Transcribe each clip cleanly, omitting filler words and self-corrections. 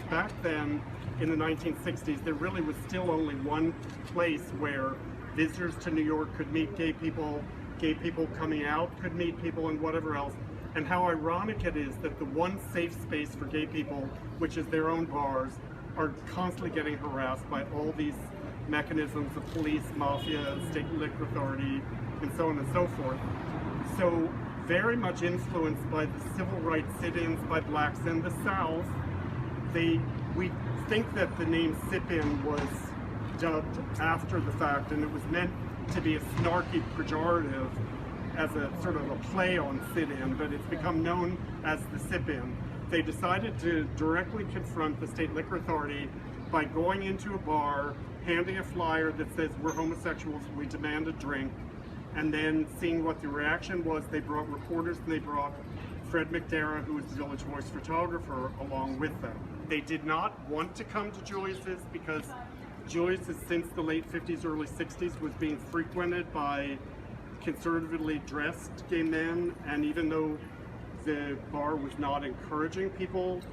back then in the 1960s, there really was still only one place where visitors to New York could meet gay people coming out could meet people, and whatever else. And how ironic it is that the one safe space for gay people, which is their own bars, are constantly getting harassed by all these mechanisms of police, mafia, state liquor authority, and so on and so forth. So very much influenced by the civil rights sit-ins by blacks in the South, we think that the name sip-in was dubbed after the fact, and it was meant to be a snarky pejorative as a sort of a play on sit-in, but it's become known as the sip-in. They decided to directly confront the state liquor authority by going into a bar, handing a flyer that says, "We're homosexuals, we demand a drink," and then seeing what the reaction was. They brought reporters, and they brought Fred McDarrah, who was the Village Voice photographer, along with them. They did not want to come to Joyce's because Joyce's, since the late 50s, early 60s, was being frequented by conservatively dressed gay men, and even though the bar was not encouraging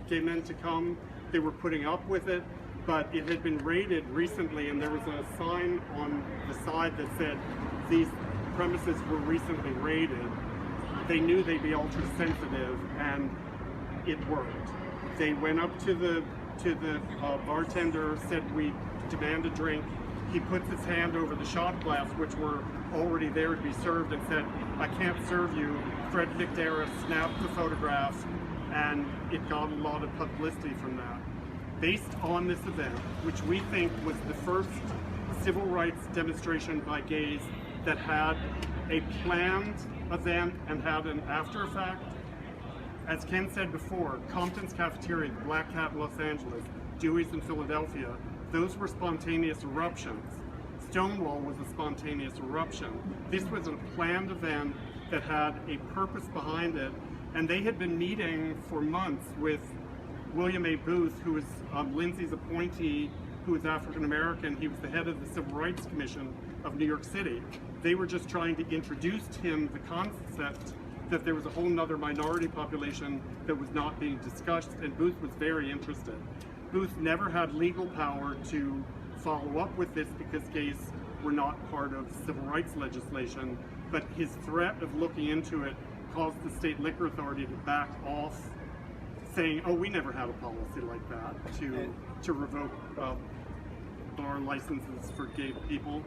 gay men to come, they were putting up with it. But it had been raided recently, and there was a sign on the side that said, "These premises were recently raided." They knew they'd be ultra sensitive, and it worked. They went up to the bartender, said, "We demand a drink." He puts his hand over the shot glass, which were already there to be served, and said, "I can't serve you." Fred McDarrah snapped the photograph, and it got a lot of publicity from that. Based on this event, which we think was the first civil rights demonstration by gays that had a planned event and had an after effect, as Ken said before, Compton's Cafeteria, the Black Cat in Los Angeles, Dewey's in Philadelphia, those were spontaneous eruptions. Stonewall was a spontaneous eruption. This was a planned event that had a purpose behind it, and they had been meeting for months with William A. Booth, who was Lindsay's appointee, who was African American. He was the head of the Civil Rights Commission of New York City. They were just trying to introduce to him the concept that there was a whole nother minority population that was not being discussed, and Booth was very interested. Booth never had legal power to follow up with this because gays were not part of civil rights legislation, but his threat of looking into it caused the state liquor authority to back off, saying, "Oh, we never had a policy like that to revoke bar licenses for gay people."